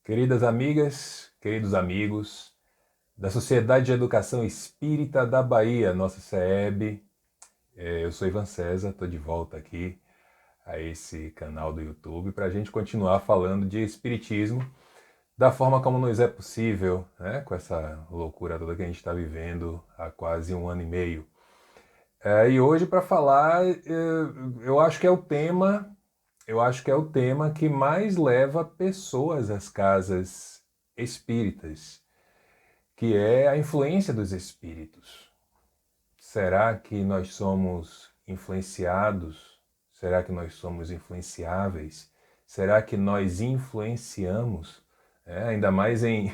Queridas amigas, queridos amigos da Sociedade de Educação Espírita da Bahia, nossa SEEB, eu sou Ivan César, estou de volta aqui a esse canal do YouTube para a gente continuar falando de Espiritismo da forma como nos é possível, né, com essa loucura toda que a gente está vivendo há quase um ano e meio. E hoje para falar, eu acho que é o tema que mais leva pessoas às casas espíritas, que é a influência dos espíritos. Será que nós somos influenciados? Será que nós somos influenciáveis? Será que nós influenciamos? Ainda mais em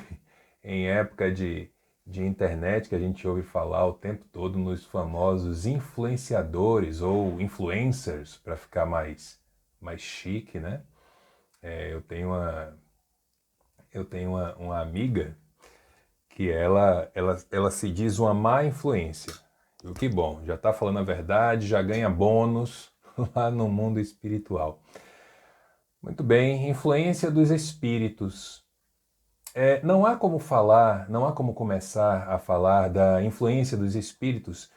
época de internet, que a gente ouve falar o tempo todo nos famosos influenciadores ou influencers, para ficar mais chique, né? Eu tenho uma amiga que ela se diz uma má influência. E o que bom, já está falando a verdade, já ganha bônus lá no mundo espiritual. Muito bem, influência dos espíritos. Não há como começar a falar da influência dos espíritos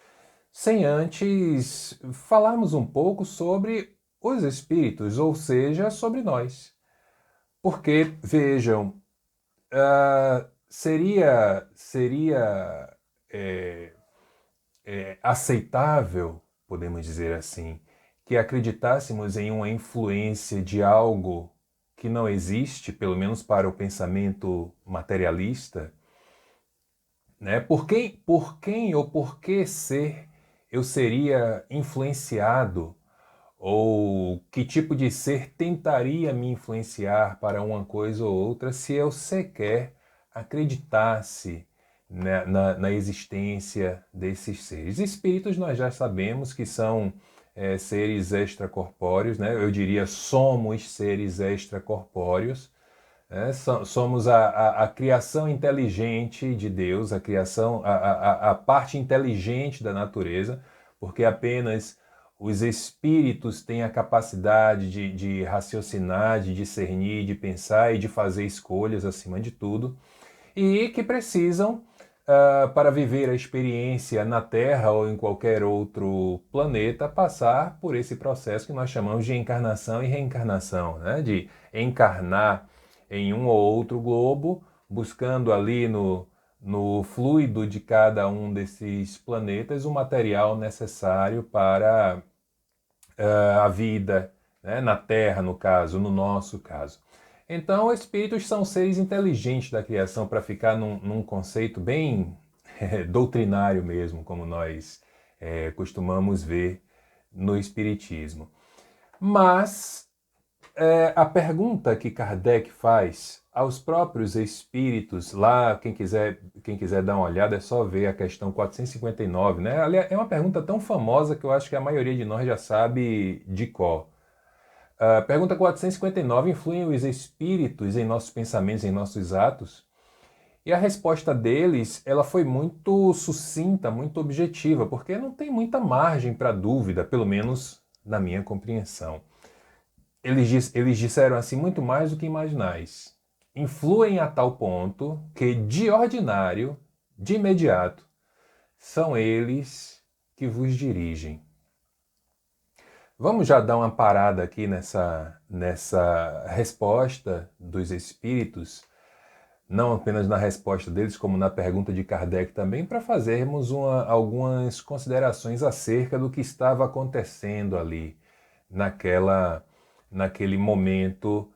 sem antes falarmos um pouco sobre os espíritos, ou seja, sobre nós. Porque, vejam, seria aceitável, podemos dizer assim, que acreditássemos em uma influência de algo que não existe, pelo menos para o pensamento materialista, né? Por quem ou por que ser eu seria influenciado, ou que tipo de ser tentaria me influenciar para uma coisa ou outra se eu sequer acreditasse na existência desses seres? Espíritos nós já sabemos que são seres extracorpóreos, né? Eu diria somos seres extracorpóreos. Somos a criação inteligente de Deus, a parte inteligente da natureza, porque apenas os espíritos têm a capacidade de raciocinar, de discernir, de pensar e de fazer escolhas acima de tudo, e que precisam, para viver a experiência na Terra ou em qualquer outro planeta, passar por esse processo que nós chamamos de encarnação e reencarnação, né? De encarnar em um ou outro globo, buscando ali no fluido de cada um desses planetas o material necessário para a vida, né? Na Terra, no caso, no nosso caso. Então, espíritos são seres inteligentes da criação, para ficar num conceito bem doutrinário mesmo, como nós costumamos ver no Espiritismo. Mas a pergunta que Kardec faz aos próprios espíritos, lá, quem quiser dar uma olhada, é só ver a questão 459, né? Aliás, é uma pergunta tão famosa que eu acho que a maioria de nós já sabe de cor. Pergunta 459, influem os espíritos em nossos pensamentos, em nossos atos? E a resposta deles, ela foi muito sucinta, muito objetiva, porque não tem muita margem para dúvida, pelo menos na minha compreensão. Eles disseram assim, muito mais do que imaginais. Influem a tal ponto que, de ordinário, de imediato, são eles que vos dirigem. Vamos já dar uma parada aqui nessa resposta dos espíritos, não apenas na resposta deles, como na pergunta de Kardec também, para fazermos algumas considerações acerca do que estava acontecendo ali, naquele momento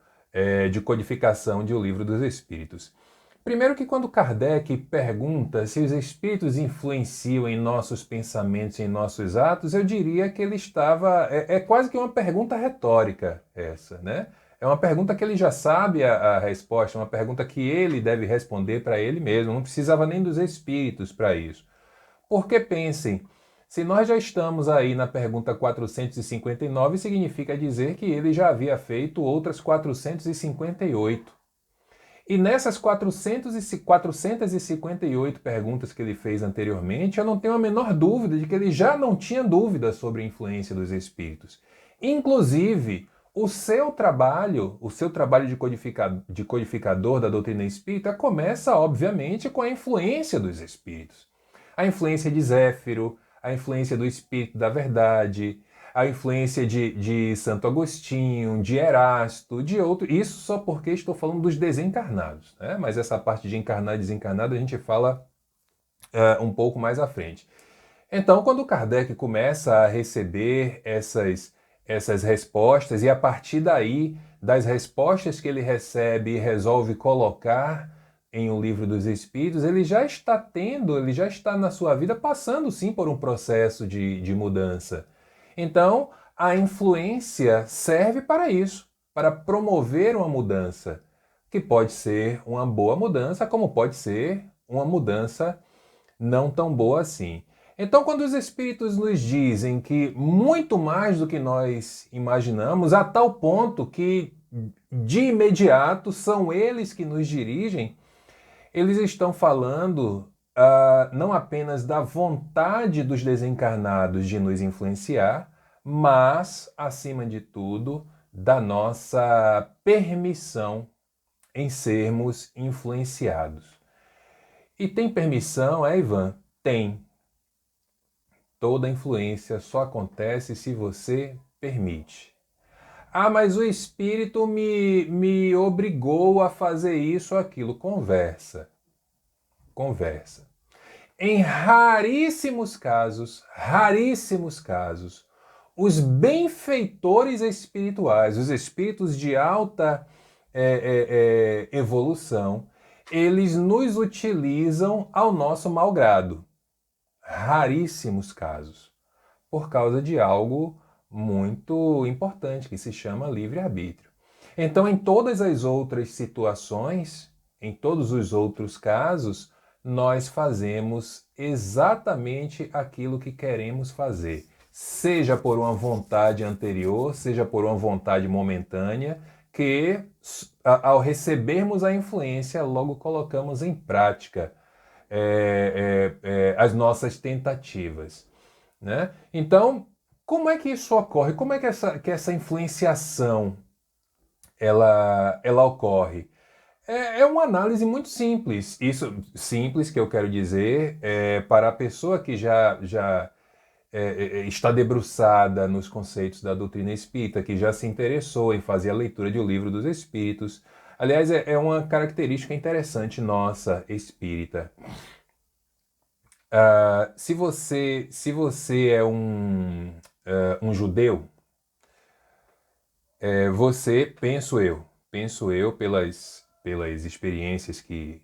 de codificação de O Livro dos Espíritos. Primeiro que quando Kardec pergunta se os espíritos influenciam em nossos pensamentos, em nossos atos, eu diria que ele estava... É quase que uma pergunta retórica essa, né? É uma pergunta que ele já sabe a resposta, uma pergunta que ele deve responder para ele mesmo, não precisava nem dos espíritos para isso. Porque pensem, se nós já estamos aí na pergunta 459, significa dizer que ele já havia feito outras 458. E nessas 458 perguntas que ele fez anteriormente, eu não tenho a menor dúvida de que ele já não tinha dúvida sobre a influência dos espíritos. Inclusive, o seu trabalho de codificador da doutrina espírita começa, obviamente, com a influência dos espíritos. A influência de Zéfiro, a influência do Espírito da Verdade, a influência de Santo Agostinho, de Erasto, de outros. Isso só porque estou falando dos desencarnados, né? Mas essa parte de encarnado e desencarnado a gente fala um pouco mais à frente. Então, quando Kardec começa a receber essas respostas, e a partir daí, das respostas que ele recebe e resolve colocar em O Livro dos Espíritos, ele já está na sua vida passando sim por um processo de mudança. Então, a influência serve para isso, para promover uma mudança, que pode ser uma boa mudança, como pode ser uma mudança não tão boa assim. Então, quando os espíritos nos dizem que muito mais do que nós imaginamos, a tal ponto que de imediato são eles que nos dirigem, eles estão falando não apenas da vontade dos desencarnados de nos influenciar, mas, acima de tudo, da nossa permissão em sermos influenciados. E tem permissão, Ivan? Tem. Toda influência só acontece se você permite. Ah, mas o espírito me obrigou a fazer isso ou aquilo. Conversa. Conversa. Em raríssimos casos, os benfeitores espirituais, os espíritos de alta evolução, eles nos utilizam ao nosso malgrado. Raríssimos casos, por causa de algo muito importante que se chama livre-arbítrio. Então, em todas as outras situações, em todos os outros casos, nós fazemos exatamente aquilo que queremos fazer, seja por uma vontade anterior, seja por uma vontade momentânea, que ao recebermos a influência, logo colocamos em prática as nossas tentativas, né? Então, como é que isso ocorre? Como é que essa influenciação ela ocorre? É uma análise muito simples. Isso simples que eu quero dizer para a pessoa que já está debruçada nos conceitos da doutrina espírita, que já se interessou em fazer a leitura de O Livro dos Espíritos. Aliás, é uma característica interessante nossa, espírita. Se você é um judeu, você, penso eu pelas experiências que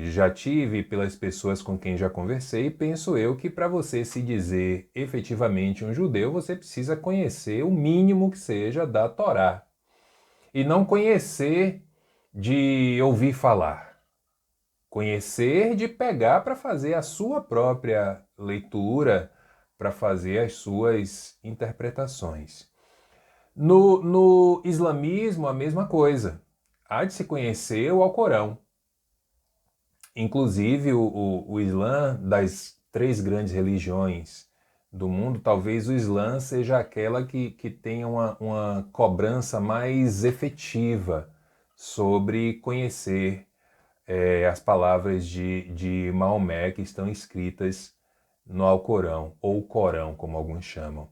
já tive, pelas pessoas com quem já conversei, penso eu que para você se dizer efetivamente um judeu, você precisa conhecer o mínimo que seja da Torá. E não conhecer de ouvir falar. Conhecer de pegar para fazer a sua própria leitura, para fazer as suas interpretações. No islamismo, a mesma coisa. Há de se conhecer o Alcorão. Inclusive, o Islã, das 3 grandes religiões do mundo, talvez o Islã seja aquela que tenha uma cobrança mais efetiva sobre conhecer as palavras de Maomé que estão escritas no Alcorão, ou Corão, como alguns chamam.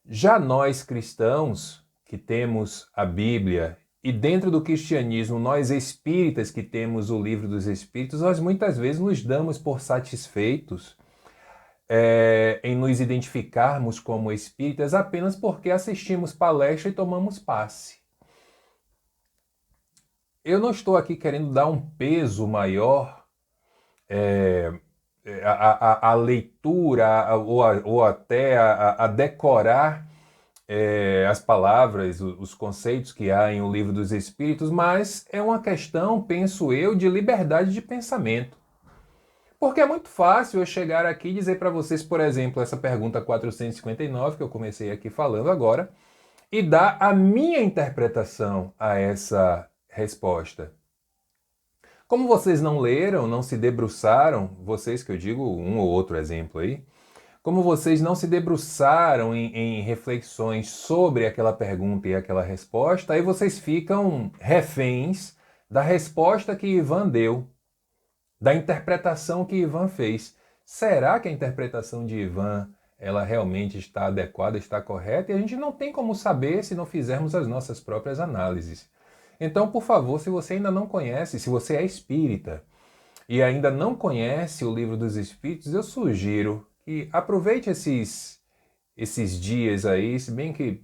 Já nós cristãos, que temos a Bíblia, e dentro do cristianismo, nós espíritas que temos o Livro dos Espíritos, nós muitas vezes nos damos por satisfeitos em nos identificarmos como espíritas apenas porque assistimos palestra e tomamos passe. Eu não estou aqui querendo dar um peso maior à leitura ou até a decorar as palavras, os conceitos que há em O Livro dos Espíritos, mas é uma questão, penso eu, de liberdade de pensamento. Porque é muito fácil eu chegar aqui e dizer para vocês, por exemplo, essa pergunta 459, que eu comecei aqui falando agora, e dar a minha interpretação a essa resposta. Como vocês não leram, não se debruçaram, vocês que eu digo um ou outro exemplo aí, como vocês não se debruçaram em reflexões sobre aquela pergunta e aquela resposta, aí vocês ficam reféns da resposta que Ivan deu, da interpretação que Ivan fez. Será que a interpretação de Ivan ela realmente está adequada, está correta? E a gente não tem como saber se não fizermos as nossas próprias análises. Então, por favor, se você ainda não conhece, se você é espírita e ainda não conhece o Livro dos Espíritos, eu sugiro que aproveite esses dias aí, se bem que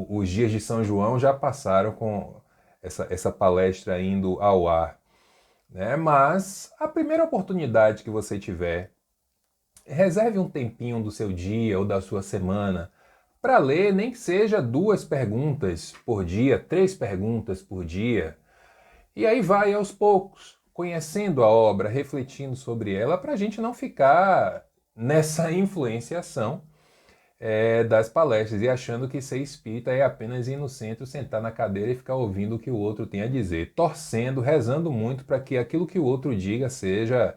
os dias de São João já passaram com essa palestra indo ao ar, né? Mas a primeira oportunidade que você tiver, reserve um tempinho do seu dia ou da sua semana para ler, nem que seja 2 perguntas por dia, 3 perguntas por dia. E aí vai aos poucos, conhecendo a obra, refletindo sobre ela, para a gente não ficar nessa influenciação das palestras e achando que ser espírita é apenas ir no centro, sentar na cadeira e ficar ouvindo o que o outro tem a dizer, torcendo, rezando muito para que aquilo que o outro diga seja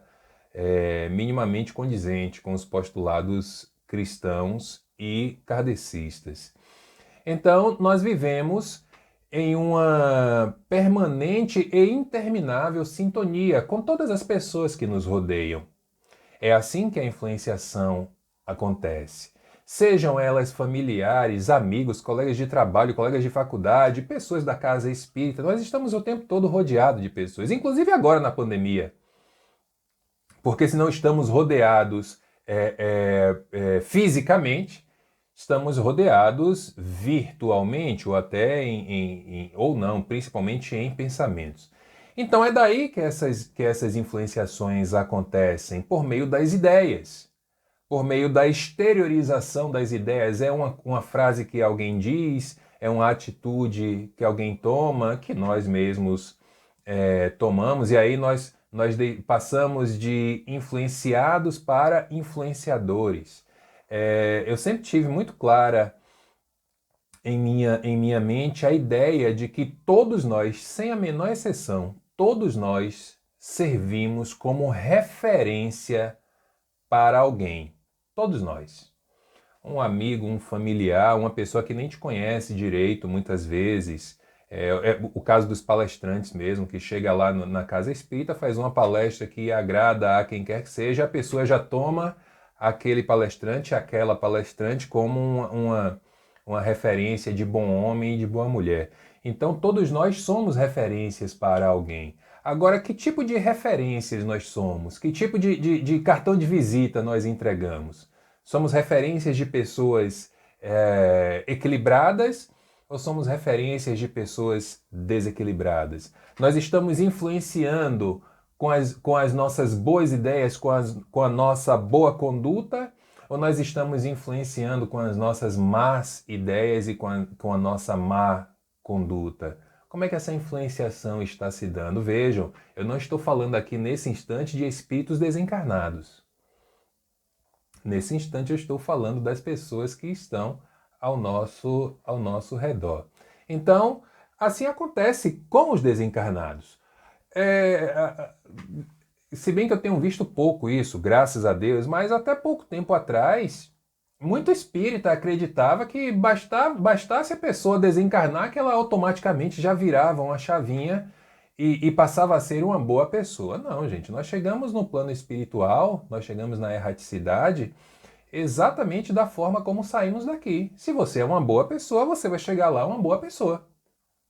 minimamente condizente com os postulados cristãos e kardecistas. Então, nós vivemos em uma permanente e interminável sintonia com todas as pessoas que nos rodeiam. É assim que a influenciação acontece. Sejam elas familiares, amigos, colegas de trabalho, colegas de faculdade, pessoas da casa espírita. Nós estamos o tempo todo rodeados de pessoas, inclusive agora na pandemia. Porque se não estamos rodeados fisicamente, estamos rodeados virtualmente ou até ou não, principalmente em pensamentos. Então é daí que essas influenciações acontecem, por meio das ideias, por meio da exteriorização das ideias. É uma frase que alguém diz, é uma atitude que alguém toma, que nós mesmos tomamos, e aí nós passamos de influenciados para influenciadores. Eu sempre tive muito clara em minha mente a ideia de que todos nós, sem a menor exceção, todos nós servimos como referência para alguém. Todos nós. Um amigo, um familiar, uma pessoa que nem te conhece direito muitas vezes. O caso dos palestrantes mesmo, que chega lá na casa espírita, faz uma palestra que agrada a quem quer que seja, a pessoa já toma aquele palestrante, aquela palestrante como uma referência de bom homem e de boa mulher. Então todos nós somos referências para alguém. Agora, que tipo de referências nós somos? Que tipo de cartão de visita nós entregamos? Somos referências de pessoas equilibradas ou somos referências de pessoas desequilibradas? Nós estamos influenciando com as nossas boas ideias, com a nossa boa conduta, ou nós estamos influenciando com as nossas más ideias e com a nossa má conduta? Como é que essa influenciação está se dando? Vejam, eu não estou falando aqui nesse instante de espíritos desencarnados. Nesse instante eu estou falando das pessoas que estão ao nosso redor. Então, assim acontece com os desencarnados. Se bem que eu tenho visto pouco isso, graças a Deus, mas até pouco tempo atrás, muito espírita acreditava que bastasse a pessoa desencarnar que ela automaticamente já virava uma chavinha e passava a ser uma boa pessoa. Não, gente, nós chegamos no plano espiritual, nós chegamos na erraticidade exatamente da forma como saímos daqui. Se você é uma boa pessoa, você vai chegar lá uma boa pessoa.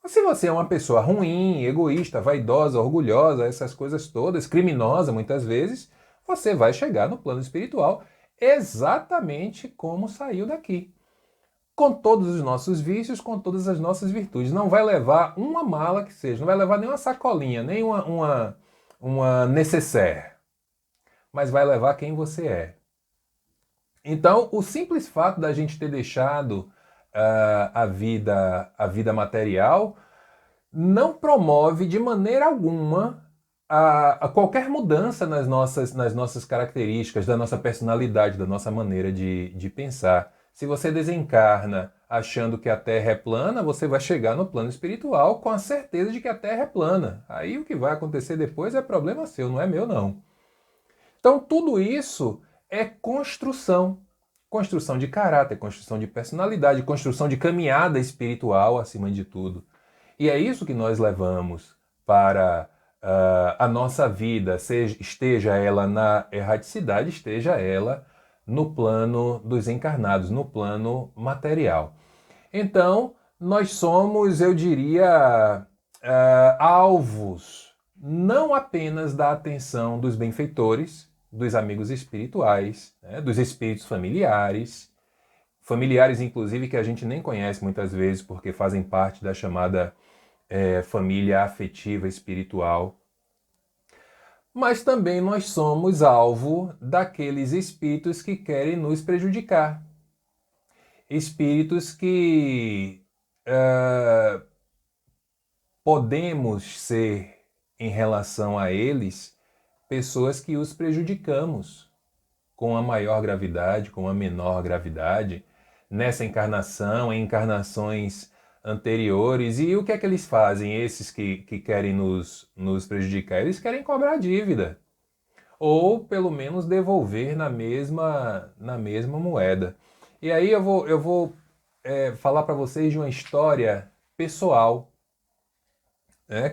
Mas se você é uma pessoa ruim, egoísta, vaidosa, orgulhosa, essas coisas todas, criminosa muitas vezes, você vai chegar no plano espiritual exatamente como saiu daqui. Com todos os nossos vícios, com todas as nossas virtudes. Não vai levar uma mala que seja, não vai levar nem uma sacolinha, nem uma nécessaire, mas vai levar quem você é. Então, o simples fato da gente ter deixado a vida material não promove de maneira alguma a qualquer mudança nas nossas características, da nossa personalidade, da nossa maneira de pensar. Se você desencarna achando que a Terra é plana, você vai chegar no plano espiritual com a certeza de que a Terra é plana. Aí o que vai acontecer depois é problema seu, não é meu não. Então tudo isso é construção. Construção de caráter, construção de personalidade, construção de caminhada espiritual, acima de tudo. E é isso que nós levamos para a nossa vida, esteja ela na erraticidade, esteja ela no plano dos encarnados, no plano material. Então, nós somos, eu diria, alvos não apenas da atenção dos benfeitores, dos amigos espirituais, né, dos espíritos familiares, familiares inclusive que a gente nem conhece muitas vezes porque fazem parte da chamada família afetiva espiritual, mas também nós somos alvo daqueles espíritos que querem nos prejudicar. Espíritos que podemos ser, em relação a eles, pessoas que os prejudicamos com a maior gravidade, com a menor gravidade, nessa encarnação, em encarnações anteriores. E o que é que eles fazem, esses que querem nos prejudicar? Eles querem cobrar dívida, ou pelo menos devolver na mesma moeda. E aí eu vou falar para vocês de uma história pessoal,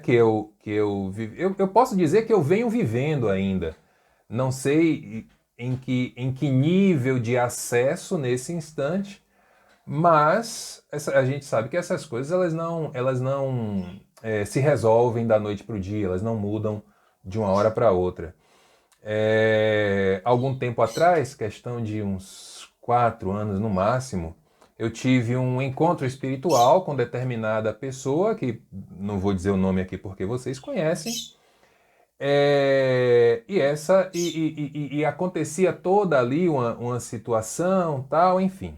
que eu vivi. Eu posso dizer que eu venho vivendo ainda. Não sei em que nível de acesso nesse instante, mas a gente sabe que essas coisas elas não se resolvem da noite para o dia, elas não mudam de uma hora para outra. Algum tempo atrás, questão de uns 4 anos no máximo, eu tive um encontro espiritual com determinada pessoa, que não vou dizer o nome aqui porque vocês conhecem, e acontecia toda ali uma situação, tal, enfim.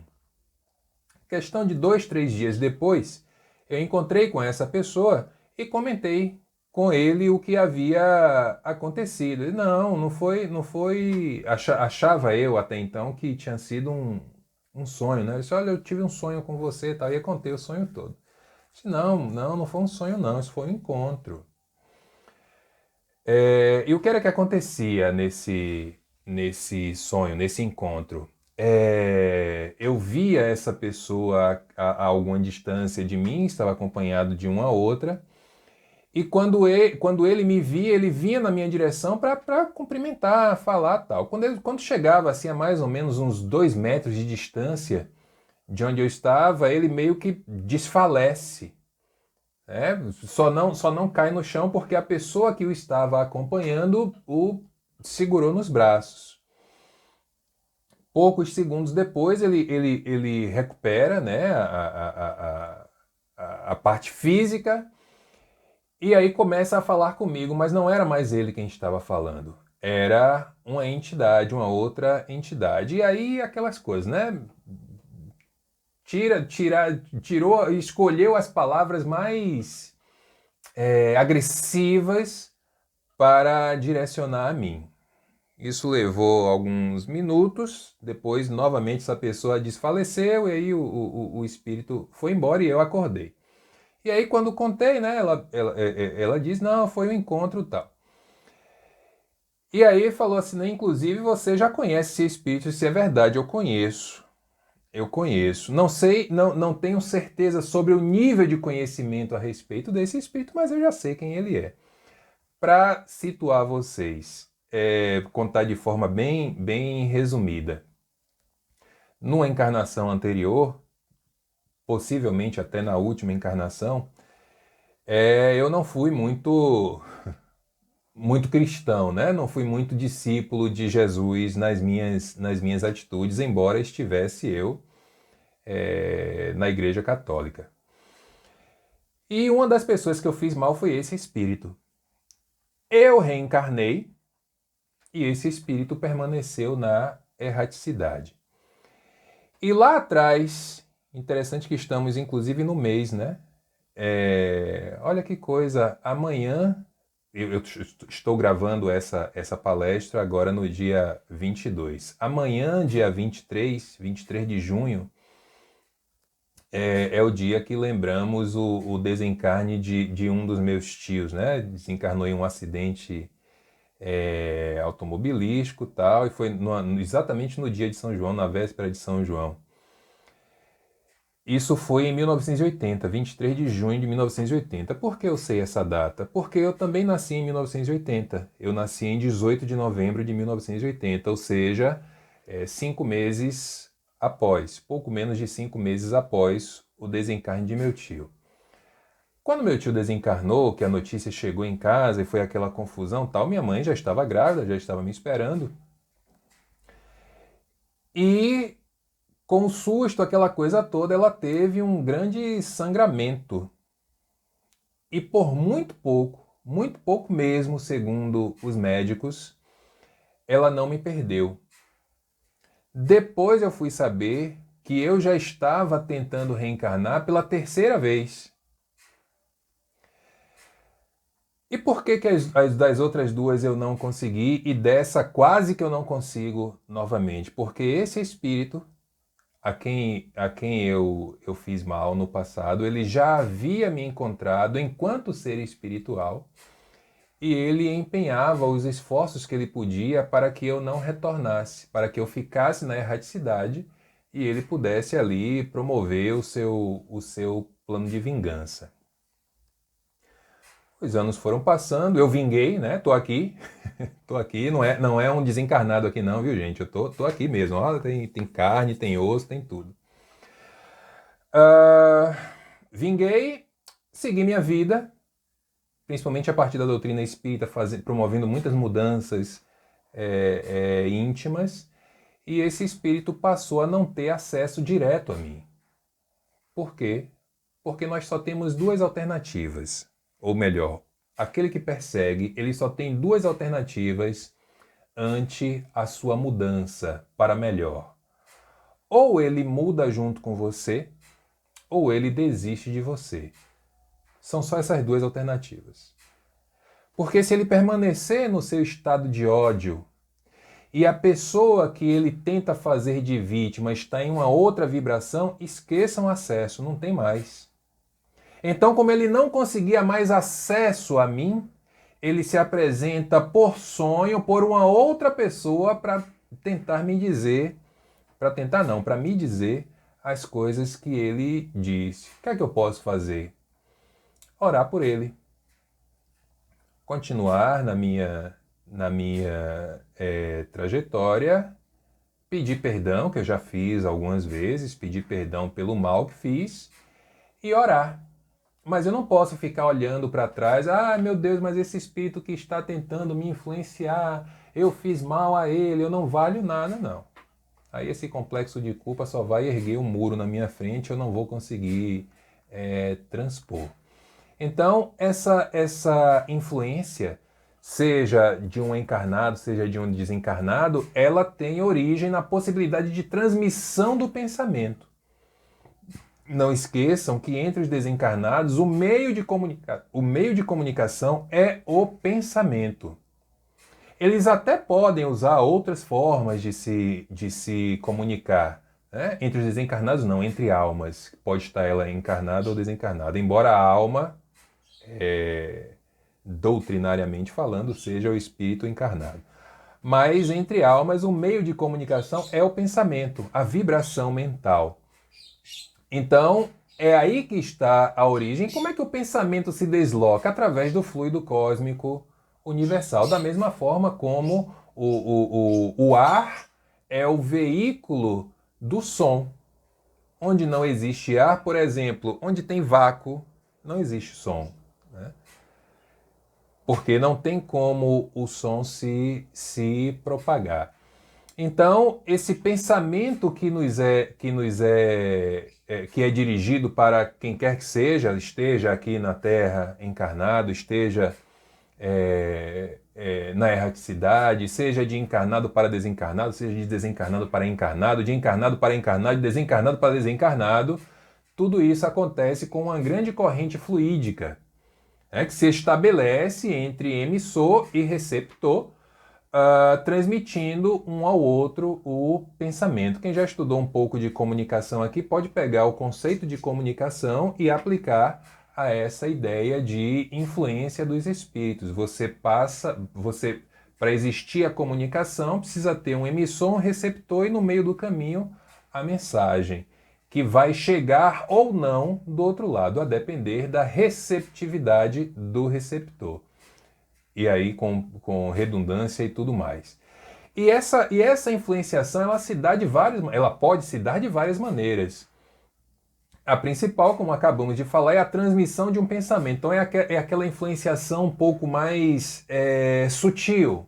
Questão de 2, 3 dias depois, eu encontrei com essa pessoa e comentei com ele o que havia acontecido. Ele, não foi, achava eu até então que tinha sido um sonho, né? Ele disse, olha, eu tive um sonho com você e tal, e eu contei o sonho todo. Eu disse, não foi um sonho não, isso foi um encontro. E o que era que acontecia nesse sonho, nesse encontro? Eu via essa pessoa a alguma distância de mim, estava acompanhado de uma outra, e quando ele me via, ele vinha na minha direção para cumprimentar, falar tal. Quando chegava assim a mais ou menos uns 2 metros de distância de onde eu estava, ele meio que desfalece. Só não cai no chão porque a pessoa que o estava acompanhando o segurou nos braços. Poucos segundos depois ele recupera, né, a parte física e aí começa a falar comigo, mas não era mais ele quem estava falando. Era uma entidade, uma outra entidade. E aí aquelas coisas, né? Escolheu as palavras mais agressivas para direcionar a mim. Isso levou alguns minutos, depois novamente essa pessoa desfaleceu e aí o espírito foi embora e eu acordei. E aí quando contei, né, ela diz, não, foi um encontro tal. E aí falou assim, né, inclusive você já conhece esse espírito, se é verdade, eu conheço. Eu conheço. Não sei, não tenho certeza sobre o nível de conhecimento a respeito desse espírito, mas eu já sei quem ele é. Para situar vocês, contar de forma bem resumida. Numa encarnação anterior, possivelmente até na última encarnação, eu não fui muito cristão, né? Não fui muito discípulo de Jesus nas minhas atitudes, embora estivesse eu na Igreja Católica. E uma das pessoas que eu fiz mal foi esse espírito. Eu reencarnei e esse espírito permaneceu na erraticidade. E lá atrás, interessante que estamos inclusive no mês, né? Olha que coisa, amanhã, eu estou gravando essa palestra agora no dia 22. Amanhã, dia 23 de junho, é o dia que lembramos o desencarne de um dos meus tios, né? Desencarnou em um acidente automobilístico e tal, e foi exatamente no dia de São João, na véspera de São João. Isso foi em 1980, 23 de junho de 1980. Por que eu sei essa data? Porque eu também nasci em 1980. Eu nasci em 18 de novembro de 1980, ou seja, 5 meses após, pouco menos de 5 meses após o desencarne de meu tio. Quando meu tio desencarnou, que a notícia chegou em casa e foi aquela confusão tal, minha mãe já estava grávida, já estava me esperando. E com o susto, aquela coisa toda, ela teve um grande sangramento. E por muito pouco mesmo, segundo os médicos, ela não me perdeu. Depois eu fui saber que eu já estava tentando reencarnar pela terceira vez. E por que as das outras duas eu não consegui e dessa quase que eu não consigo novamente? Porque esse espírito a quem eu fiz mal no passado, ele já havia me encontrado enquanto ser espiritual e ele empenhava os esforços que ele podia para que eu não retornasse, para que eu ficasse na erraticidade e ele pudesse ali promover o seu plano de vingança. Os anos foram passando, eu vinguei, né? Tô aqui, tô aqui, não é um desencarnado aqui não, viu gente? Eu tô aqui mesmo, ó, tem carne, tem osso, tem tudo. Vinguei, segui minha vida, principalmente a partir da doutrina espírita, promovendo muitas mudanças íntimas, e esse espírito passou a não ter acesso direto a mim. Por quê? Porque nós só temos duas alternativas, ou melhor, aquele que persegue, ele só tem duas alternativas ante a sua mudança para melhor. Ou ele muda junto com você, ou ele desiste de você. São só essas duas alternativas. Porque se ele permanecer no seu estado de ódio e a pessoa que ele tenta fazer de vítima está em uma outra vibração, esqueçam o acesso, não tem mais. Então, como ele não conseguia mais acesso a mim, ele se apresenta por sonho, por uma outra pessoa para tentar me dizer, para me dizer as coisas que ele disse. O que é que eu posso fazer? Orar por ele. Continuar na minha trajetória, pedir perdão, que eu já fiz algumas vezes, pedir perdão pelo mal que fiz e orar. Mas eu não posso ficar olhando para trás, meu Deus, mas esse espírito que está tentando me influenciar, eu fiz mal a ele, eu não valho nada, não. Aí esse complexo de culpa só vai erguer um muro na minha frente, eu não vou conseguir transpor. Então, essa influência, seja de um encarnado, seja de um desencarnado, ela tem origem na possibilidade de transmissão do pensamento. Não esqueçam que entre os desencarnados, o meio de comunicação é o pensamento. Eles até podem usar outras formas de se comunicar. Né? Entre os desencarnados, não, entre almas. Pode estar ela encarnada ou desencarnada. Embora a alma, doutrinariamente falando, seja o espírito encarnado. Mas entre almas, o meio de comunicação é o pensamento, a vibração mental. Então, é aí que está a origem. Como é que o pensamento se desloca? Através do fluido cósmico universal. Da mesma forma como o ar é o veículo do som. Onde não existe ar, por exemplo, onde tem vácuo, não existe som. Né? Porque não tem como o som se propagar. Então, esse pensamento que é dirigido para quem quer que seja, esteja aqui na Terra encarnado, esteja na erraticidade, seja de encarnado para desencarnado, seja de desencarnado para encarnado, de encarnado para encarnado, de desencarnado para desencarnado, tudo isso acontece com uma grande corrente fluídica, que se estabelece entre emissor e receptor, transmitindo um ao outro o pensamento. Quem já estudou um pouco de comunicação aqui pode pegar o conceito de comunicação e aplicar a essa ideia de influência dos espíritos. Você Para existir a comunicação, precisa ter um emissor, um receptor e no meio do caminho a mensagem, que vai chegar ou não do outro lado, a depender da receptividade do receptor. E aí com redundância e tudo mais. E essa influenciação ela pode se dar de várias maneiras. A principal, como acabamos de falar, é a transmissão de um pensamento. Então é aquela influenciação um pouco mais sutil,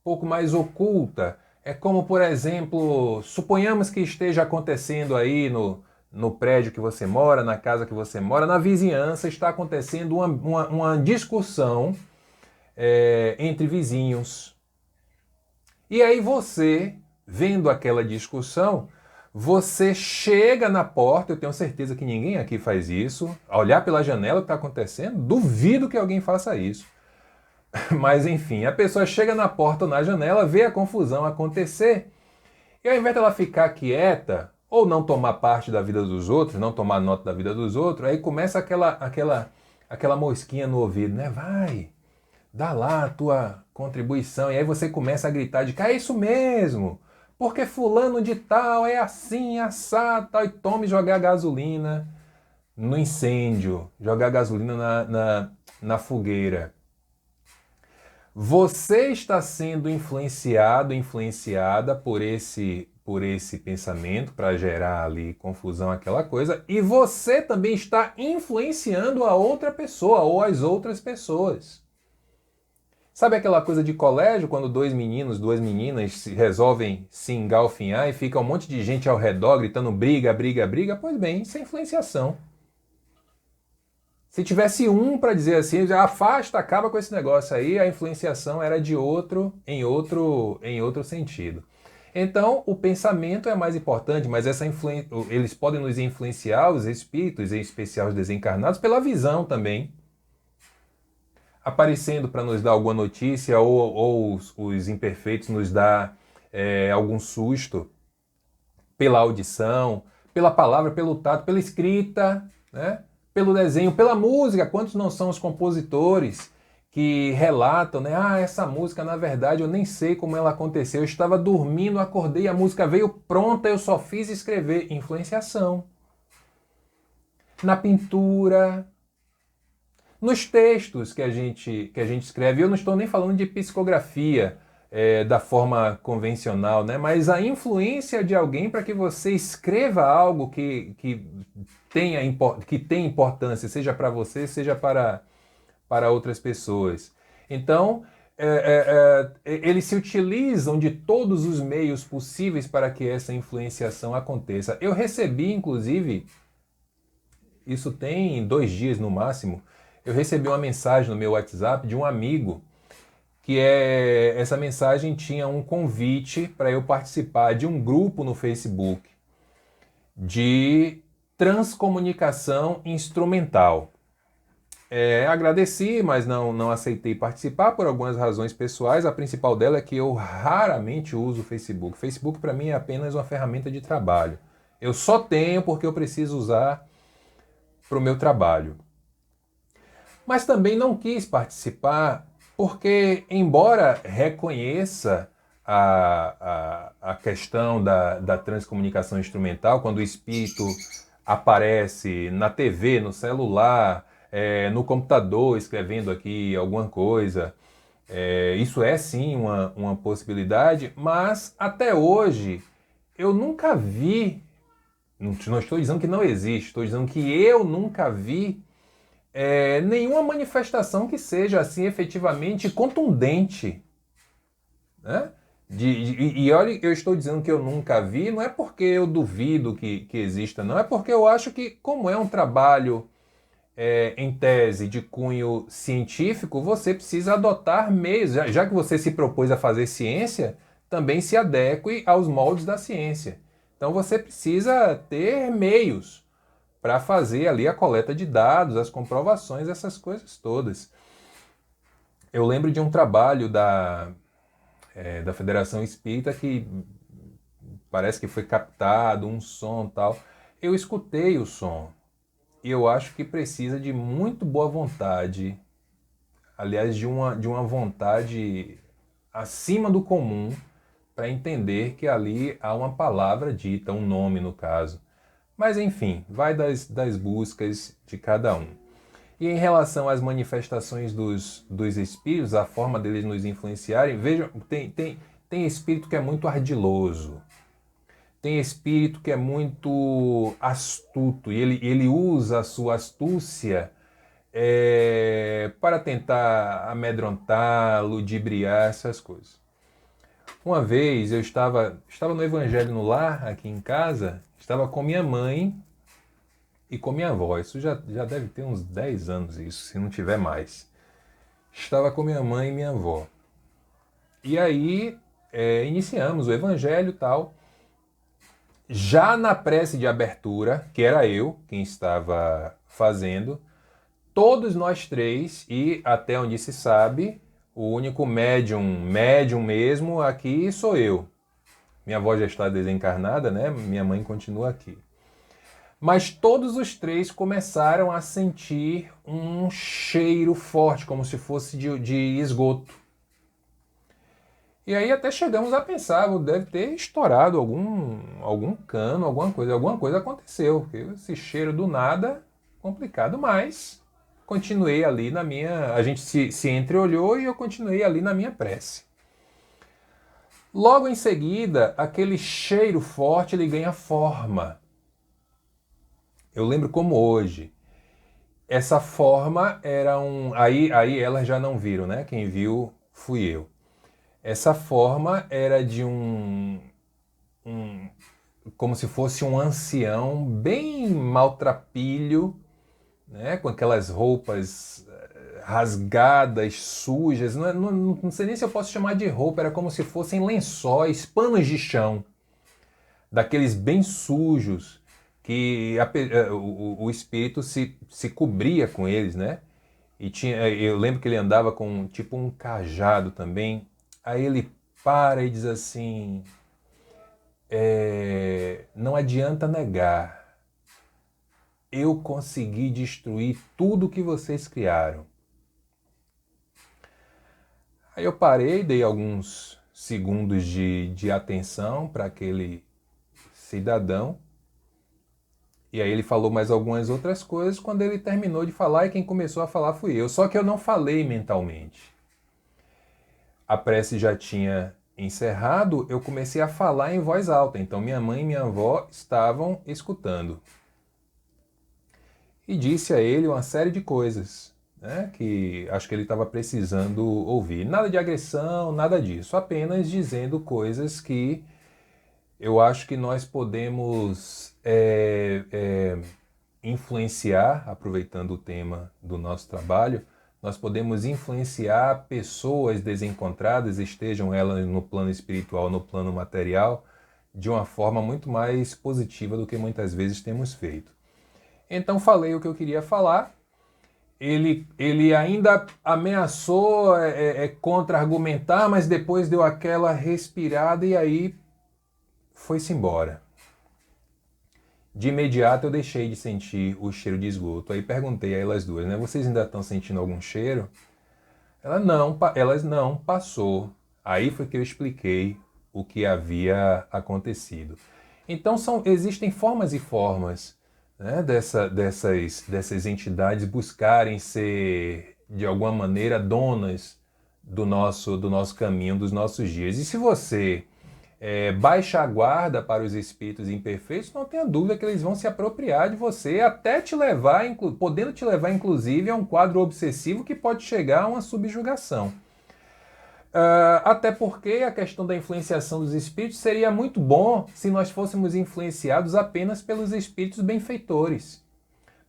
um pouco mais oculta. É como, por exemplo, suponhamos que esteja acontecendo aí no prédio que você mora, na casa que você mora, na vizinhança, está acontecendo uma discussão entre vizinhos. E aí você, vendo aquela discussão, você chega na porta, eu tenho certeza que ninguém aqui faz isso, a olhar pela janela o que está acontecendo, duvido que alguém faça isso. Mas enfim, a pessoa chega na porta ou na janela, vê a confusão acontecer, e ao invés dela ficar quieta, ou não tomar parte da vida dos outros, não tomar nota da vida dos outros, aí começa aquela mosquinha no ouvido, né? Vai, dá lá a tua contribuição, e aí você começa a gritar de cá, é isso mesmo, porque fulano de tal é assim, assado, tal, e tome jogar gasolina no incêndio, jogar gasolina na fogueira. Você está sendo influenciado, influenciada por esse pensamento para gerar ali confusão, aquela coisa, e você também está influenciando a outra pessoa ou as outras pessoas. Sabe aquela coisa de colégio, quando dois meninos, duas meninas resolvem se engalfinhar e fica um monte de gente ao redor gritando briga, briga, briga? Pois bem, isso é influenciação. Se tivesse um para dizer assim, afasta, acaba com esse negócio aí, a influenciação era de outro, em outro sentido. Então, o pensamento é mais importante, mas eles podem nos influenciar, os espíritos, em especial os desencarnados, pela visão também. Aparecendo para nos dar alguma notícia, ou os imperfeitos nos dar algum susto, pela audição, pela palavra, pelo tato, pela escrita, né? Pelo desenho, pela música. Quantos não são os compositores que relatam, né? Ah, essa música, na verdade, eu nem sei como ela aconteceu. Eu estava dormindo, acordei, a música veio pronta, eu só fiz escrever. Influenciação. Na pintura, nos textos que a gente escreve. Eu não estou nem falando de psicografia da forma convencional, né? Mas a influência de alguém para que você escreva algo que tem importância, seja para você, seja para outras pessoas. Então, eles se utilizam de todos os meios possíveis para que essa influenciação aconteça. Eu recebi, inclusive, isso tem 2 dias no máximo, eu recebi uma mensagem no meu WhatsApp de um amigo que essa mensagem tinha um convite para eu participar de um grupo no Facebook de transcomunicação instrumental. Agradeci, mas não aceitei participar por algumas razões pessoais. A principal dela é que eu raramente uso o Facebook. O Facebook para mim é apenas uma ferramenta de trabalho. Eu só tenho porque eu preciso usar para o meu trabalho. Mas também não quis participar porque, embora reconheça a questão da transcomunicação instrumental, quando o espírito aparece na TV, no celular, no computador, escrevendo aqui alguma coisa, isso é sim uma possibilidade, mas até hoje eu nunca vi, não estou dizendo que não existe, estou dizendo que eu nunca vi nenhuma manifestação que seja assim efetivamente contundente, né? E olha, eu estou dizendo que eu nunca vi, não é porque eu duvido que exista, não, é porque eu acho que, como é um trabalho em tese de cunho científico, você precisa adotar meios, já que você se propôs a fazer ciência, também se adeque aos moldes da ciência. Então você precisa ter meios para fazer ali a coleta de dados, as comprovações, essas coisas todas. Eu lembro de um trabalho da Federação Espírita que parece que foi captado um som e tal. Eu escutei o som e eu acho que precisa de muito boa vontade, aliás, de uma vontade acima do comum para entender que ali há uma palavra dita, um nome no caso. Mas enfim, vai das buscas de cada um. E em relação às manifestações dos espíritos, a forma deles nos influenciarem, vejam, tem espírito que é muito ardiloso, tem espírito que é muito astuto, e ele usa a sua astúcia para tentar amedrontar, ludibriar, essas coisas. Uma vez eu estava no Evangelho no Lar, aqui em casa, estava com minha mãe e com minha avó. Isso já deve ter uns 10 anos, isso, se não tiver mais. Estava com minha mãe e minha avó. E aí iniciamos o Evangelho e tal. Já na prece de abertura, que era eu quem estava fazendo, todos nós três, e até onde se sabe, o único médium mesmo aqui sou eu. Minha avó já está desencarnada, né? Minha mãe continua aqui. Mas todos os três começaram a sentir um cheiro forte, como se fosse de esgoto. E aí até chegamos a pensar, deve ter estourado algum cano, alguma coisa aconteceu, porque esse cheiro do nada, complicado, mas continuei ali na minha... A gente se entreolhou e eu continuei ali na minha prece. Logo em seguida, aquele cheiro forte, ele ganha forma. Eu lembro como hoje. Essa forma era um... Aí elas já não viram, né? Quem viu fui eu. Essa forma era de como se fosse um ancião bem maltrapilho, né? Com aquelas roupas rasgadas, sujas. Não sei nem se eu posso chamar de roupa, era como se fossem lençóis, panos de chão, daqueles bem sujos, que o espírito se cobria com eles, né? E eu lembro que ele andava com tipo um cajado também. Aí ele para e diz assim, não adianta negar, eu consegui destruir tudo que vocês criaram. Aí eu parei, dei alguns segundos de atenção para aquele cidadão, e aí ele falou mais algumas outras coisas. Quando ele terminou de falar, e quem começou a falar fui eu, só que eu não falei mentalmente. A prece já tinha encerrado, eu comecei a falar em voz alta, então minha mãe e minha avó estavam escutando. E disse a ele uma série de coisas, né, que acho que ele estava precisando ouvir. Nada de agressão, nada disso, apenas dizendo coisas que eu acho que nós podemos influenciar, aproveitando o tema do nosso trabalho, nós podemos influenciar pessoas desencontradas, estejam elas no plano espiritual, no plano material, de uma forma muito mais positiva do que muitas vezes temos feito. Então falei o que eu queria falar. Ele ainda ameaçou contra-argumentar, mas depois deu aquela respirada e aí foi-se embora. De imediato eu deixei de sentir o cheiro de esgoto. Aí perguntei a elas duas, né? Vocês ainda estão sentindo algum cheiro? Elas não, passou. Aí foi que eu expliquei o que havia acontecido. Então existem formas e formas, né, dessas entidades buscarem ser, de alguma maneira, donas do nosso caminho, dos nossos dias. E se você baixa a guarda para os espíritos imperfeitos, não tenha dúvida que eles vão se apropriar de você, até te levar, podendo te levar inclusive a um quadro obsessivo que pode chegar a uma subjugação. Até porque a questão da influenciação dos espíritos seria muito bom se nós fôssemos influenciados apenas pelos espíritos benfeitores.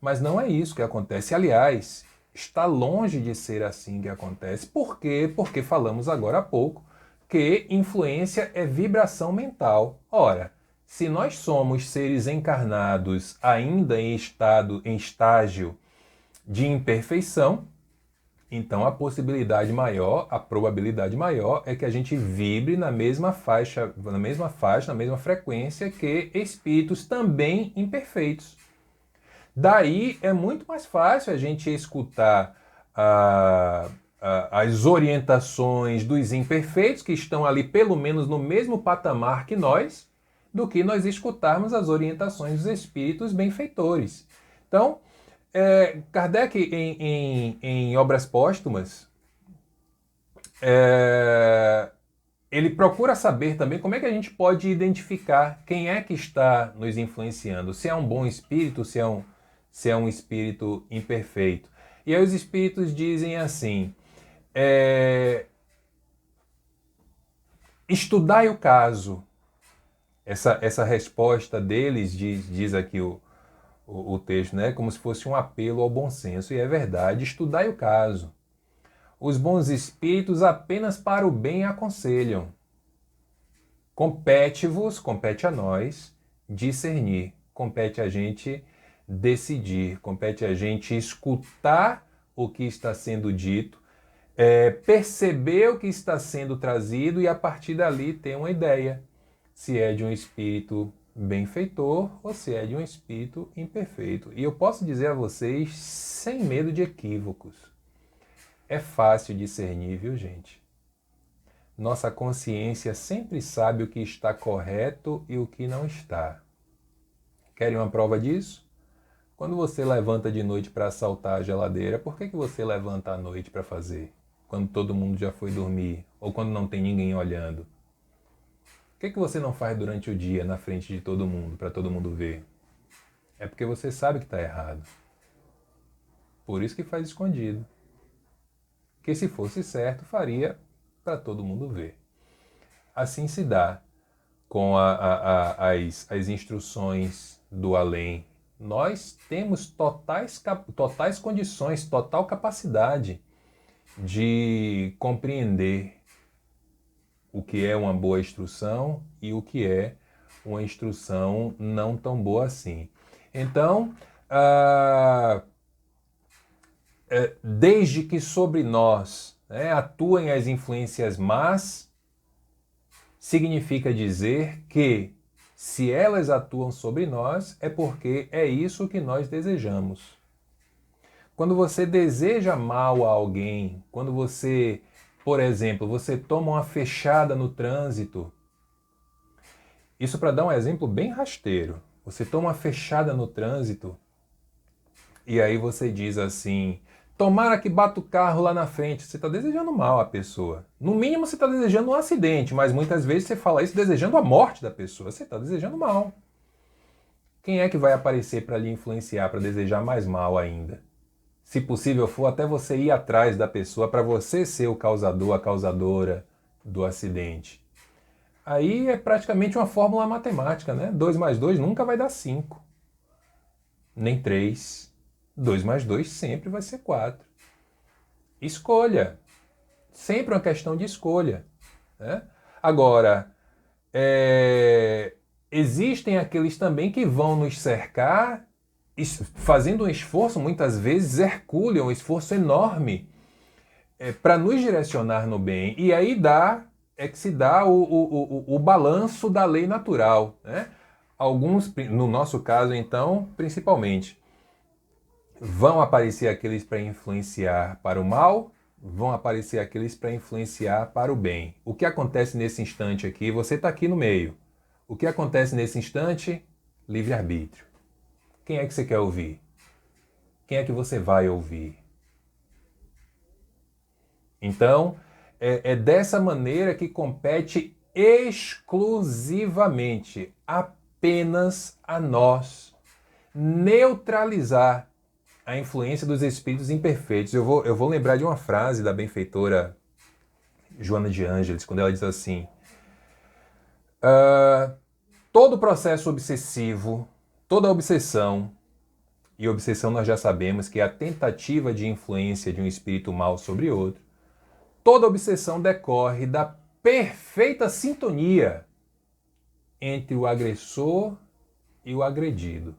Mas não é isso que acontece. Aliás, está longe de ser assim que acontece. Por quê? Porque falamos agora há pouco que influência é vibração mental. Ora, se nós somos seres encarnados ainda em estágio de imperfeição, então a probabilidade maior é que a gente vibre na mesma faixa, na mesma frequência que espíritos também imperfeitos. Daí é muito mais fácil a gente escutar as orientações dos imperfeitos, que estão ali pelo menos no mesmo patamar que nós, do que nós escutarmos as orientações dos espíritos benfeitores. Então, Kardec, em Obras Póstumas, ele procura saber também como é que a gente pode identificar quem é que está nos influenciando, se é um bom espírito, se é um espírito imperfeito. E aí os espíritos dizem assim, estudai o caso. Essa resposta deles, diz aqui o texto, né, como se fosse um apelo ao bom senso, e é verdade, estudai o caso. Os bons espíritos apenas para o bem aconselham. Compete a nós discernir, compete a gente decidir, compete a gente escutar o que está sendo dito, perceber o que está sendo trazido e a partir dali ter uma ideia se é de um espírito benfeitor ou se é de um espírito imperfeito. E eu posso dizer a vocês, sem medo de equívocos, é fácil discernir, viu, gente? Nossa consciência sempre sabe o que está correto e o que não está. Querem uma prova disso? Quando você levanta de noite para assaltar a geladeira, por que você levanta à noite para fazer? Quando todo mundo já foi dormir ou quando não tem ninguém olhando? Por que você não faz durante o dia na frente de todo mundo, para todo mundo ver? É porque você sabe que está errado. Por isso que faz escondido. Que se fosse certo, faria para todo mundo ver. Assim se dá com as instruções do além. Nós temos totais condições, total capacidade de compreender o que é uma boa instrução e o que é uma instrução não tão boa assim. Então, desde que sobre nós atuem as influências más, significa dizer que se elas atuam sobre nós, é porque é isso que nós desejamos. Quando você deseja mal a alguém, quando você, por exemplo, você toma uma fechada no trânsito, isso para dar um exemplo bem rasteiro, você toma uma fechada no trânsito e aí você diz assim, tomara que bata o carro lá na frente, você está desejando mal à pessoa. No mínimo você está desejando um acidente, mas muitas vezes você fala isso desejando a morte da pessoa, você está desejando mal. Quem é que vai aparecer para lhe influenciar, para desejar mais mal ainda? Se possível for, até você ir atrás da pessoa para você ser o causador, a causadora do acidente. Aí é praticamente uma fórmula matemática, né? 2 mais 2 nunca vai dar 5. Nem 3. 2 mais 2 sempre vai ser 4. Escolha. Sempre uma questão de escolha. Né? Agora, existem aqueles também que vão nos cercar fazendo um esforço, muitas vezes hercúleo, um esforço enorme para nos direcionar no bem. E aí que se dá o balanço da lei natural. Né? Alguns, no nosso caso então, principalmente, vão aparecer aqueles para influenciar para o mal, vão aparecer aqueles para influenciar para o bem. O que acontece nesse instante aqui? Você está aqui no meio. O que acontece nesse instante? Livre-arbítrio. Quem é que você quer ouvir? Quem é que você vai ouvir? Então, é dessa maneira que compete exclusivamente, apenas a nós, neutralizar a influência dos espíritos imperfeitos. Eu vou lembrar de uma frase da benfeitora Joana de Ângeles, quando ela diz assim, todo processo obsessivo, toda obsessão, e obsessão nós já sabemos que é a tentativa de influência de um espírito mal sobre outro, toda obsessão decorre da perfeita sintonia entre o agressor e o agredido.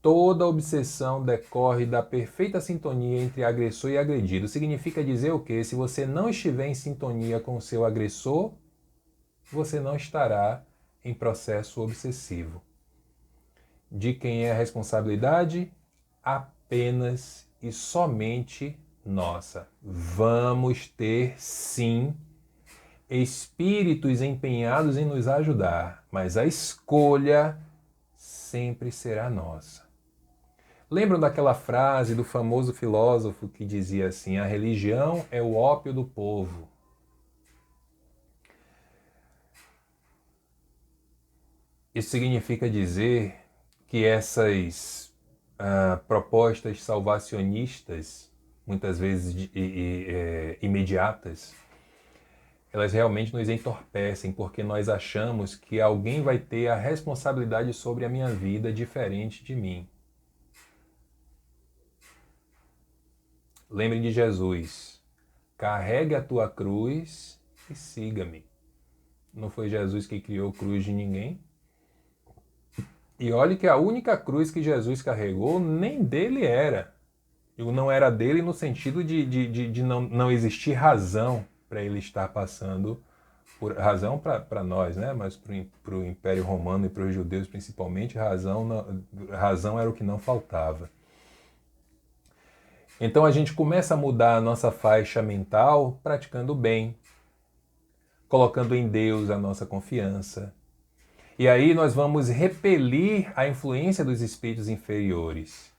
Toda obsessão decorre da perfeita sintonia entre agressor e agredido. Significa dizer o quê? Se você não estiver em sintonia com o seu agressor, você não estará em processo obsessivo. De quem é a responsabilidade? Apenas e somente nossa. Vamos ter, sim, espíritos empenhados em nos ajudar, mas a escolha sempre será nossa. Lembram daquela frase do famoso filósofo que dizia assim: a religião é o ópio do povo. Isso significa dizer que essas propostas salvacionistas, muitas vezes imediatas, elas realmente nos entorpecem, porque nós achamos que alguém vai ter a responsabilidade sobre a minha vida diferente de mim. Lembre de Jesus: carregue a tua cruz e siga-me. Não foi Jesus que criou cruz de ninguém? E olhe que a única cruz que Jesus carregou nem dele era. Não era dele no sentido de não existir razão para ele estar passando por razão para nós, né? Mas para o Império Romano e para os judeus principalmente, razão era o que não faltava. Então a gente começa a mudar a nossa faixa mental praticando o bem, colocando em Deus a nossa confiança. E aí nós vamos repelir a influência dos espíritos inferiores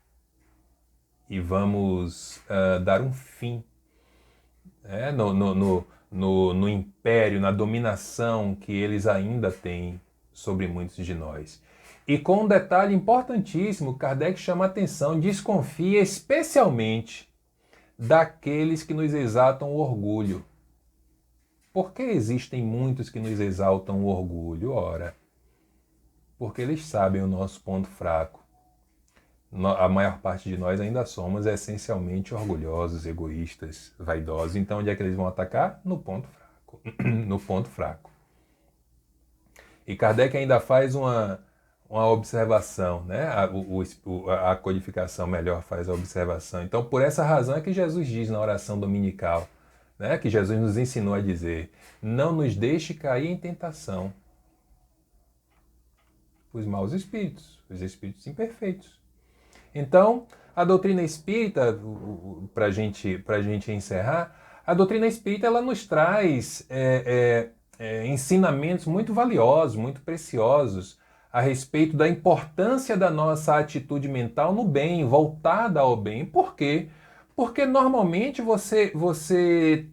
e vamos dar um fim no império, na dominação que eles ainda têm sobre muitos de nós. E com um detalhe importantíssimo, Kardec chama a atenção: desconfia especialmente daqueles que nos exaltam o orgulho. Por que existem muitos que nos exaltam o orgulho? Ora, porque eles sabem o nosso ponto fraco. A maior parte de nós ainda somos essencialmente orgulhosos, egoístas, vaidosos. Então, onde é que eles vão atacar? No ponto fraco. No ponto fraco. E Kardec ainda faz uma observação, né? A codificação melhor faz a observação. Então, por essa razão é que Jesus diz na oração dominical, né? Que Jesus nos ensinou a dizer: não nos deixe cair em tentação. Os maus espíritos, os espíritos imperfeitos. Então, a doutrina espírita, para a gente encerrar, a doutrina espírita ela nos traz ensinamentos muito valiosos, muito preciosos a respeito da importância da nossa atitude mental no bem, voltada ao bem. Por quê? Porque normalmente você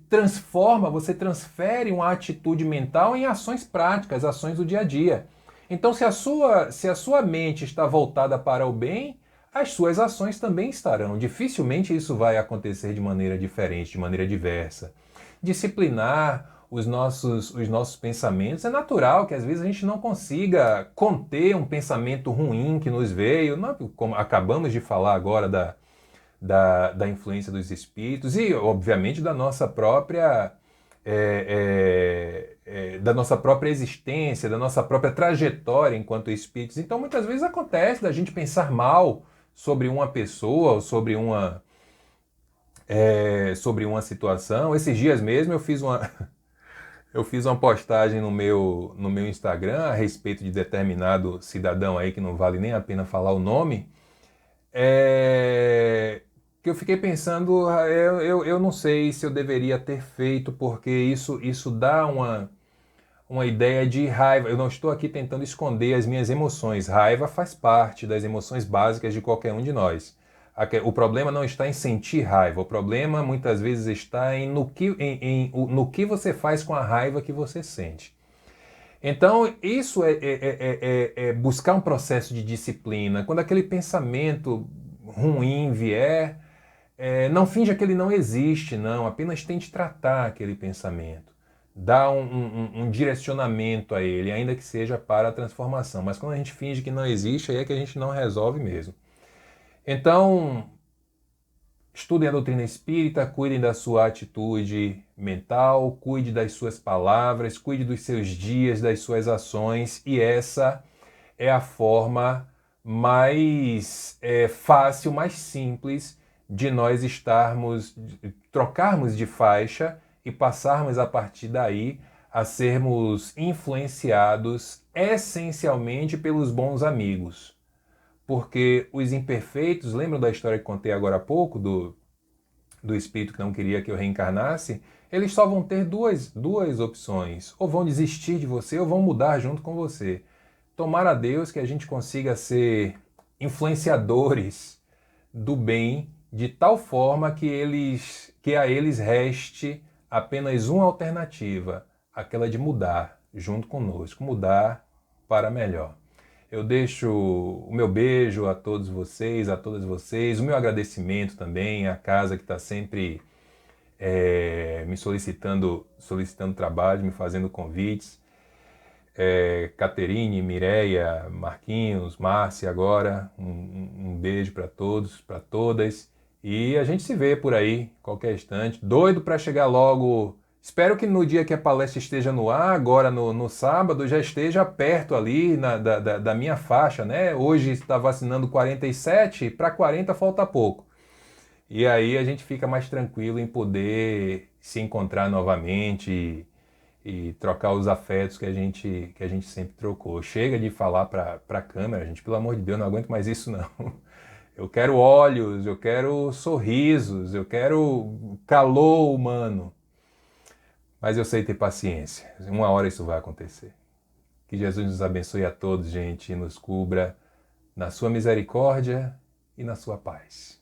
transfere uma atitude mental em ações práticas, ações do dia a dia. Então, se a sua mente está voltada para o bem, as suas ações também estarão. Dificilmente isso vai acontecer de maneira diferente, de maneira diversa. Disciplinar os nossos pensamentos. É natural que às vezes a gente não consiga conter um pensamento ruim que nos veio, como acabamos de falar agora da influência dos espíritos e, obviamente, da nossa própria existência, da nossa própria trajetória enquanto espíritos. Então, muitas vezes acontece da gente pensar mal sobre uma pessoa ou sobre uma situação. Esses dias mesmo eu fiz uma postagem no meu Instagram a respeito de determinado cidadão aí que não vale nem a pena falar o nome, que eu fiquei pensando, eu não sei se eu deveria ter feito, porque isso dá uma ideia de raiva. Eu não estou aqui tentando esconder as minhas emoções. Raiva faz parte das emoções básicas de qualquer um de nós. O problema não está em sentir raiva. O problema muitas vezes está no que você faz com a raiva que você sente. Então, isso é buscar um processo de disciplina. Quando aquele pensamento ruim vier, não finja que ele não existe, não. Apenas tente tratar aquele pensamento. Dá um direcionamento a ele, ainda que seja para a transformação. Mas quando a gente finge que não existe, aí é que a gente não resolve mesmo. Então, estudem a doutrina espírita, cuidem da sua atitude mental, cuide das suas palavras, cuide dos seus dias, das suas ações, e essa é a forma mais fácil, mais simples de nós trocarmos de faixa e passarmos a partir daí a sermos influenciados essencialmente pelos bons amigos. Porque os imperfeitos, lembram da história que contei agora há pouco do espírito que não queria que eu reencarnasse, eles só vão ter duas opções. Ou vão desistir de você, ou vão mudar junto com você. Tomara a Deus que a gente consiga ser influenciadores do bem de tal forma que a eles reste apenas uma alternativa, aquela de mudar junto conosco, mudar para melhor. Eu deixo o meu beijo a todos vocês, a todas vocês, o meu agradecimento também à casa que está sempre me solicitando trabalho, me fazendo convites. Caterine, Mireia, Marquinhos, Márcia agora, um beijo para todos, para todas. E a gente se vê por aí, qualquer instante. Doido para chegar logo. Espero que no dia que a palestra esteja no ar, agora no sábado, já esteja perto ali da minha faixa, né? Hoje está vacinando 47, para 40 falta pouco. E aí a gente fica mais tranquilo em poder se encontrar novamente e trocar os afetos que a gente sempre trocou. Chega de falar para a câmera, gente, pelo amor de Deus, não aguento mais isso não. Eu quero olhos, eu quero sorrisos, eu quero calor humano. Mas eu sei ter paciência. Uma hora isso vai acontecer. Que Jesus nos abençoe a todos, gente, e nos cubra na sua misericórdia e na sua paz.